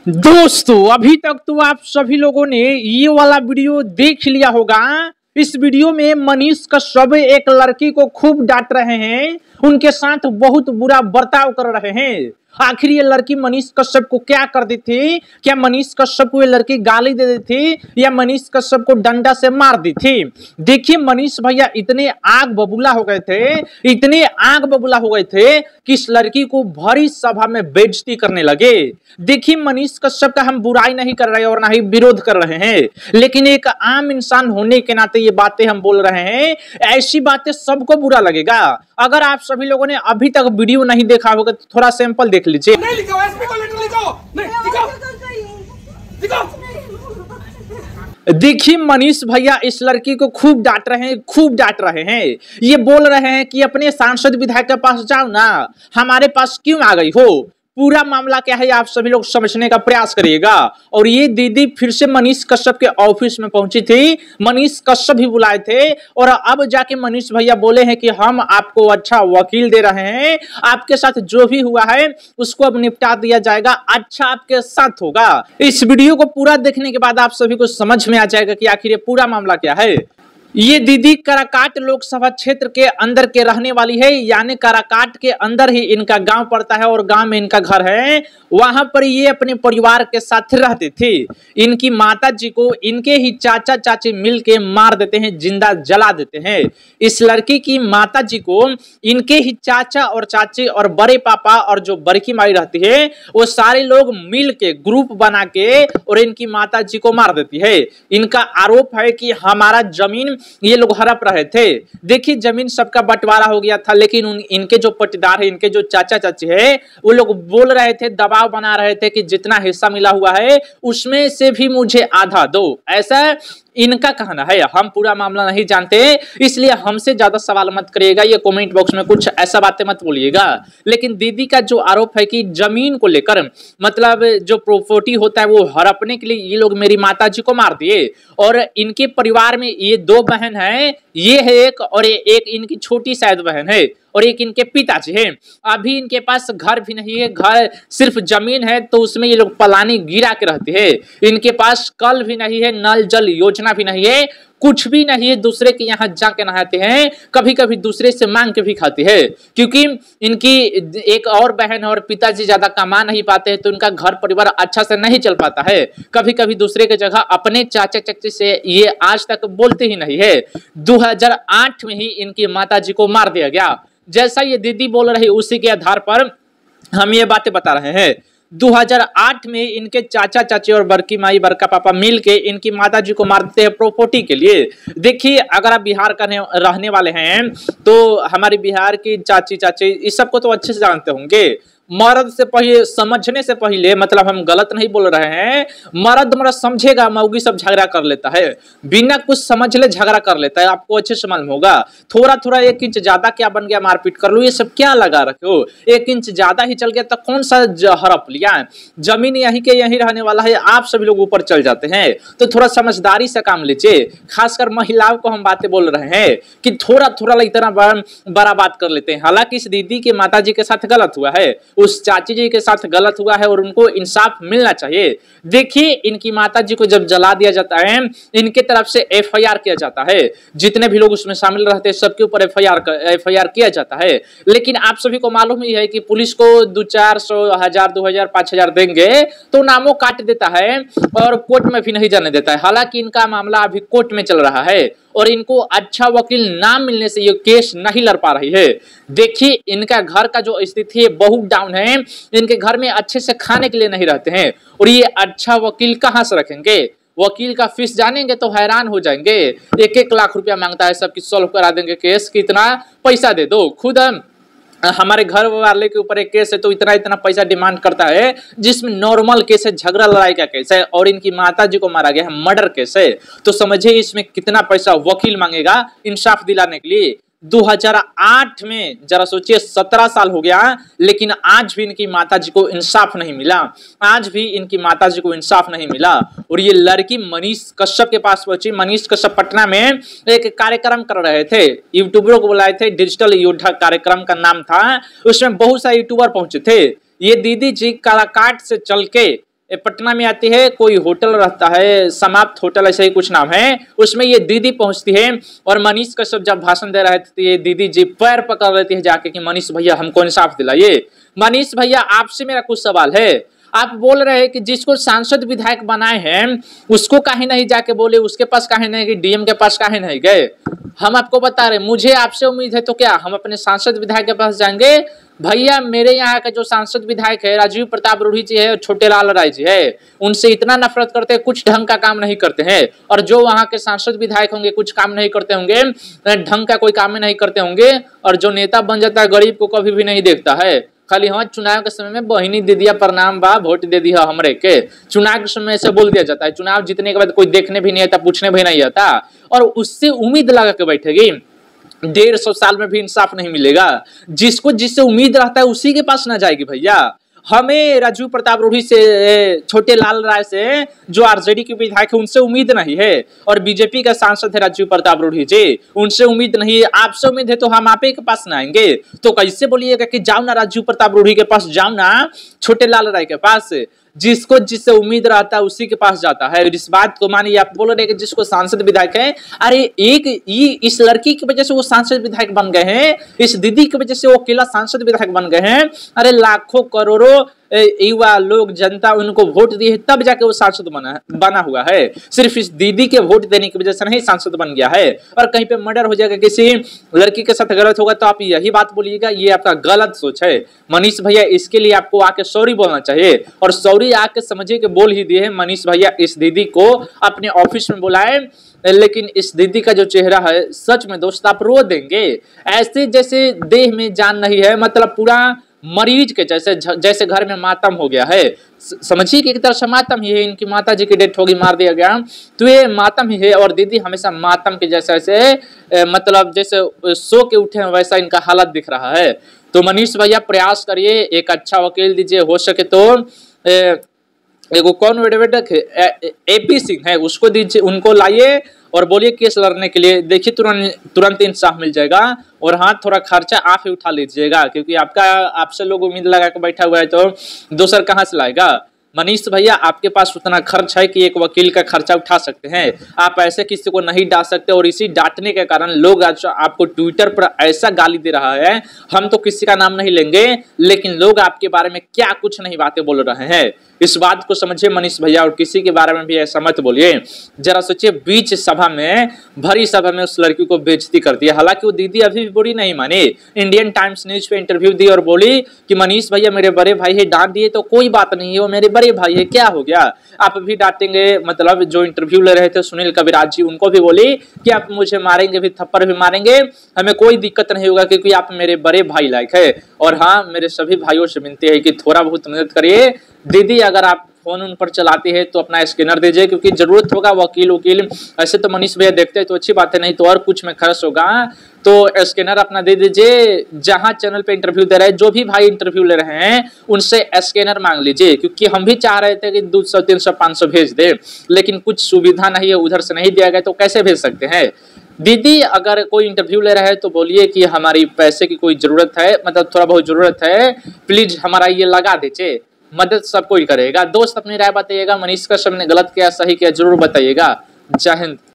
दोस्तों अभी तक तो आप सभी लोगों ने ये वाला वीडियो देख लिया होगा। इस वीडियो में मनीष कश्यप एक लड़की को खूब डांट रहे हैं, उनके साथ बहुत बुरा बर्ताव कर रहे हैं। आखिर ये लड़की मनीष कश्यप को क्या कर दी थी? क्या मनीष कश्यप को ये लड़की गाली दे दी थी या मनीष कश्यप को डंडा से मार दी थी? देखिए मनीष भैया इतने आग बबूला हो गए थे कि इस लड़की को भरी सभा में बेइज्जती करने लगे। देखिए मनीष कश्यप का हम बुराई नहीं कर रहे और ना ही विरोध कर रहे हैं, लेकिन एक आम इंसान होने के नाते ये बातें हम बोल रहे हैं। ऐसी बातें सबको बुरा लगेगा। अगर आप सभी लोगों ने अभी तक वीडियो नहीं देखा होगा तो थोड़ा सैंपल देख लीजिए। नहीं लिखा एसपी को लेटर लिखो, नहीं दिखाओ। देखिए मनीष भैया इस लड़की को खूब डांट रहे हैं। ये बोल रहे हैं कि अपने सांसद विधायक के पास जाओ ना, हमारे पास क्यों आ गई हो? पूरा मामला क्या है आप सभी लोग समझने का प्रयास करिएगा। और ये दीदी फिर से मनीष कश्यप के ऑफिस में पहुंची थी, मनीष कश्यप भी बुलाए थे और अब जाके मनीष भैया बोले हैं कि हम आपको अच्छा वकील दे रहे हैं, आपके साथ जो भी हुआ है उसको अब निपटा दिया जाएगा, अच्छा आपके साथ होगा। इस वीडियो को पूरा देखने के बाद आप सभी को समझ में आ जाएगा कि आखिर ये पूरा मामला क्या है। ये दीदी काराकाट लोकसभा क्षेत्र के अंदर के रहने वाली है, यानी काराकाट के अंदर ही इनका गांव पड़ता है और गांव में इनका घर है। वहां पर ये अपने परिवार के साथ रहते थे। इनकी माता जी को इनके ही चाचा चाची मिल के मार देते हैं, जिंदा जला देते हैं। इस लड़की की माता जी को इनके ही चाचा और चाची और बड़े पापा और जो बड़की माई रहती है वो सारे लोग मिल के ग्रुप बना के और इनकी माता जी को मार देती है। इनका आरोप है कि हमारा जमीन ये लोग हड़प रहे थे। देखिए जमीन सबका बंटवारा हो गया था, लेकिन इनके जो पट्टीदार है, इनके जो चाचा चाची है, वो लोग बोल रहे थे, दबाव बना रहे थे कि जितना हिस्सा मिला हुआ है उसमें से भी मुझे आधा दो। ऐसा इनका कहना है। हम पूरा मामला नहीं जानते, इसलिए हमसे ज्यादा सवाल मत करिएगा, ये कमेंट बॉक्स में कुछ ऐसा बातें मत बोलिएगा। लेकिन दीदी का जो आरोप है कि जमीन को लेकर, मतलब जो प्रॉपर्टी होता है वो हड़पने के लिए ये लोग मेरी माता जी को मार दिए। और इनके परिवार में ये दो बहन है, ये है एक, और एक इनकी छोटी शायद बहन है, और एक इनके पिताजी हैं। अभी इनके पास घर भी नहीं है, घर सिर्फ जमीन है तो उसमें ये लोग पलानी गिरा के रहते हैं। इनके पास कल भी नहीं है, नल जल योजना भी नहीं है, कुछ भी नहीं है। दूसरे के यहाँ जाके नहाते हैं, कभी कभी दूसरे से मांग के भी खाते हैं, क्योंकि इनकी एक और बहन और पिताजी ज्यादा कमा नहीं पाते हैं तो इनका घर परिवार अच्छा से नहीं चल पाता है। कभी कभी दूसरे के जगह अपने चाचा चाची से ये आज तक बोलते ही नहीं है। 2008 में ही इनकी माता जी को मार दिया गया। जैसा ये दीदी बोल रही उसी के आधार पर हम ये बातें बता रहे हैं। 2008 में इनके चाचा चाची और बड़की माई बड़का पापा मिलके इनकी माता जी को मार देते हैं प्रॉपर्टी के लिए। देखिए अगर आप बिहार का रहने वाले हैं तो हमारे बिहार की चाची चाची इस सबको तो अच्छे से जानते होंगे। मर्द से पहले, समझने से पहले, मतलब हम गलत नहीं बोल रहे हैं, मर्द समझेगा, मौगी सब झगड़ा कर लेता है, बिना कुछ समझ ले झगड़ा कर लेता है, आपको अच्छे से मालूम होगा। थोड़ा थोड़ा 1 इंच ज्यादा क्या बन गया, मारपीट कर लो, ये सब क्या लगा रखे हो? 1 इंच ज्यादा ही चल गया तो कौन सा हड़प लिया? जमीन यहीं के यहीं रहने वाला है, आप सभी लोग ऊपर चल जाते हैं। तो थोड़ा समझदारी से काम लीजिए। खासकर महिलाओं को हम बातें बोल रहे हैं कि थोड़ा थोड़ा इतना बड़ा बात कर लेते हैं। हालांकि इस दीदी के माता जी के साथ गलत हुआ है, उस चाची जी के साथ गलत हुआ है और उनको इंसाफ मिलना चाहिए। देखिए इनकी माता जी को जब जला दिया जाता है, इनके तरफ से एफआईआर किया जाता है, जितने भी लोग उसमें शामिल रहते हैं सबके ऊपर एफआईआर किया जाता है। लेकिन आप सभी को मालूम ही है कि पुलिस को 200-400, 1000, 2000, 5000 देंगे तो नामों काट देता है और कोर्ट में भी नहीं जाने देता है। हालांकि इनका मामला अभी कोर्ट में चल रहा है और इनको अच्छा वकील ना मिलने से ये केस नहीं लड़ पा रही है। देखिए इनका घर का जो स्थिति है बहुत डाउन है, इनके घर में अच्छे से खाने के लिए नहीं रहते हैं और ये अच्छा वकील कहां से रखेंगे? वकील का फीस जानेंगे तो हैरान हो जाएंगे। 1-1 लाख रुपया मांगता है, सबकी सॉल्व करा देंगे केस, कितना पैसा दे दो। खुद हमारे घर वाले के ऊपर एक केस है तो इतना इतना पैसा डिमांड करता है, जिसमें नॉर्मल केस है, झगड़ा लड़ाई का केस है और इनकी माता जी को मारा गया है, मर्डर केस है। तो समझिए इसमें कितना पैसा वकील मांगेगा इंसाफ दिलाने के लिए। 2008 में जरा सोचिए 17 साल हो गया, लेकिन आज भी इनकी माताजी को इंसाफ नहीं मिला, आज भी इनकी माताजी को इंसाफ नहीं मिला। और ये लड़की मनीष कश्यप के पास पहुंची। मनीष कश्यप पटना में एक कार्यक्रम कर रहे थे, यूट्यूबरों को बुलाए थे, डिजिटल योद्धा कार्यक्रम का नाम था, उसमें बहुत सारे यूट्यूबर पहुंचे थे। ये दीदी जी काराकाट से चल के पटना में आती है, कोई होटल रहता है, समाप्त होटल ऐसे ही कुछ नाम है, उसमें ये दीदी पहुंचती है और मनीष कश्यप जब भाषण दे रहे थे तो ये दीदी जी पैर पकड़ लेती है जाके कि मनीष भैया हमको इंसाफ दिलाइए। मनीष भैया आपसे मेरा कुछ सवाल है, आप बोल रहे हैं कि जिसको सांसद विधायक बनाए हैं उसको काहे नहीं जाके बोले, उसके पास काहे नहीं गए, डीएम के पास काहे नहीं गए। हम आपको बता रहे, मुझे आपसे उम्मीद है तो क्या हम अपने सांसद विधायक के पास जाएंगे? भैया मेरे यहाँ का जो सांसद विधायक है राजीव प्रताप रूढ़ी जी है और छोटे लाल राय जी है, उनसे इतना नफरत करते हैं, कुछ ढंग का काम नहीं करते हैं। और जो वहाँ के सांसद विधायक होंगे कुछ काम नहीं करते होंगे, ढंग का कोई काम नहीं करते होंगे, और जो नेता बन जाता है गरीब को कभी भी नहीं देखता है, खाली हाँ चुनाव के समय में बहिनी दे दिया प्रणाम बा वोट दे दिया हमरे के, चुनाव के समय से बोल दिया जाता है। चुनाव जीतने के बाद कोई देखने भी नहीं आता, पूछने भी नहीं आता, और उससे उम्मीद लगा के बैठेगी 150 साल में भी इंसाफ नहीं मिलेगा। जिसको जिससे उम्मीद रहता है उसी के पास ना जाएगी भैया। हमें राजीव प्रताप रूढ़ी से, छोटे लाल राय से जो आरजेडी के विधायक है उनसे उम्मीद नहीं है, और बीजेपी का सांसद है राजीव प्रताप रूढ़ी जी, उनसे उम्मीद नहीं है। आपसे उम्मीद है तो हम आप ही के पास ना आएंगे, तो कैसे बोलिएगा कि जाओ ना राजीव प्रताप रूढ़ी के पास, जाओ ना छोटे लाल राय के पास। जिसको जिससे उम्मीद रहता है उसी के पास जाता है। इस बात को मानिए, आप बोल रहे हैं कि जिसको सांसद विधायक है, अरे इस लड़की की वजह से वो सांसद विधायक बन गए हैं, इस दीदी की वजह से वो अकेला सांसद विधायक बन गए हैं। अरे लाखों करोड़ों युवा लोग, जनता उनको वोट दी है तब जाके वो सांसद बना हुआ है। सिर्फ इस दीदी के वोट देने की वजह से नहीं सांसद बन गया है। और कहीं पे मर्डर हो जाएगा, किसी लड़की के साथ गलत होगा तो आप यही बात बोलिएगा, ये आपका गलत सोच है। मनीष भैया इसके लिए आपको आके सॉरी बोलना चाहिए, और सॉरी आके समझिए कि बोल ही दिए हैं। मनीष भैया इस दीदी को अपने ऑफिस में बुलाए, लेकिन इस दीदी का जो चेहरा है सच में दोस्त आप रो देंगे। ऐसे जैसे देह में जान नहीं है, मतलब पूरा मरीज के जैसे घर में मातम हो गया है। समझिए कि एक तरह से मातम ही है, इनकी माता जी की डेथ होगी, मार दिया गया, तो ये मातम ही है। और दीदी हमेशा मातम के जैसे मतलब जैसे सो के उठे हैं वैसा इनका हालत दिख रहा है। तो मनीष भैया प्रयास करिए, एक अच्छा वकील दीजिए, हो सके तो एगो कौन एडवोकेट एपी सिंह है उसको दीजिए, उनको लाइए और बोलिए केस लड़ने के लिए, देखिए तुरंत इंसाफ मिल जाएगा। और हाँ थोड़ा खर्चा आप ही उठा लीजिएगा, क्योंकि आपसे लोग उम्मीद लगा के बैठा हुआ है तो दूसर कहाँ से लाएगा। मनीष भैया आपके पास उतना खर्च है कि एक वकील का खर्चा उठा सकते हैं, आप ऐसे किसी को नहीं डांट सकते। और इसी डांटने के कारण लोग आज आपको ट्विटर पर ऐसा गाली दे रहा है, हम तो किसी का नाम नहीं लेंगे, लेकिन लोग आपके बारे में क्या कुछ नहीं बातें बोल रहे हैं। इस बात को समझिए मनीष भैया, और किसी के बारे में भी ऐसा मत बोलिए। जरा सोचिए, बीच सभा में, भरी सभा में उस लड़की को बेइज्जती कर दिया। हालांकि वो दीदी अभी भी बुरी नहीं मानी, इंडियन टाइम्स न्यूज पे इंटरव्यू दी और बोली कि मनीष भैया मेरे बड़े भाई है, डांट दिए तो कोई बात नहीं है, वो मेरे बड़े भाई है, क्या हो गया, आप भी डांटेंगे। मतलब जो इंटरव्यू ले रहे थे सुनील कविराज जी, उनको भी बोली कि आप मुझे मारेंगे भी, थप्पड़ भी मारेंगे, हमें कोई दिक्कत नहीं होगा, क्योंकि आप मेरे बड़े भाई लायक है। और हाँ मेरे सभी भाइयों से विनती है कि थोड़ा बहुत मदद करिए। दीदी अगर आप फोन उन पर चलाती है तो अपना स्कैनर दीजिए, क्योंकि जरूरत होगा वकील ऐसे तो मनीष भैया देखते हैं तो अच्छी बात है, नहीं तो और कुछ में खर्च होगा, तो स्कैनर अपना दे दीजिए। जहां चैनल पे इंटरव्यू दे रहे हैं, जो भी भाई इंटरव्यू ले रहे हैं उनसे स्कैनर मांग लीजिए, क्योंकि हम भी चाह रहे थे कि 200 300 500 भेज दे, लेकिन कुछ सुविधा नहीं है, उधर से नहीं दिया गया तो कैसे भेज सकते हैं। दीदी अगर कोई इंटरव्यू ले रहा है तो बोलिए कि हमारी पैसे की कोई जरूरत है, मतलब थोड़ा बहुत जरूरत है, प्लीज हमारा ये लगा दीजिए। मदद सब कोई करेगा। दोस्त अपनी राय बताइएगा, मनीष कश्यप ने गलत किया सही किया जरूर बताइएगा। जय हिंद।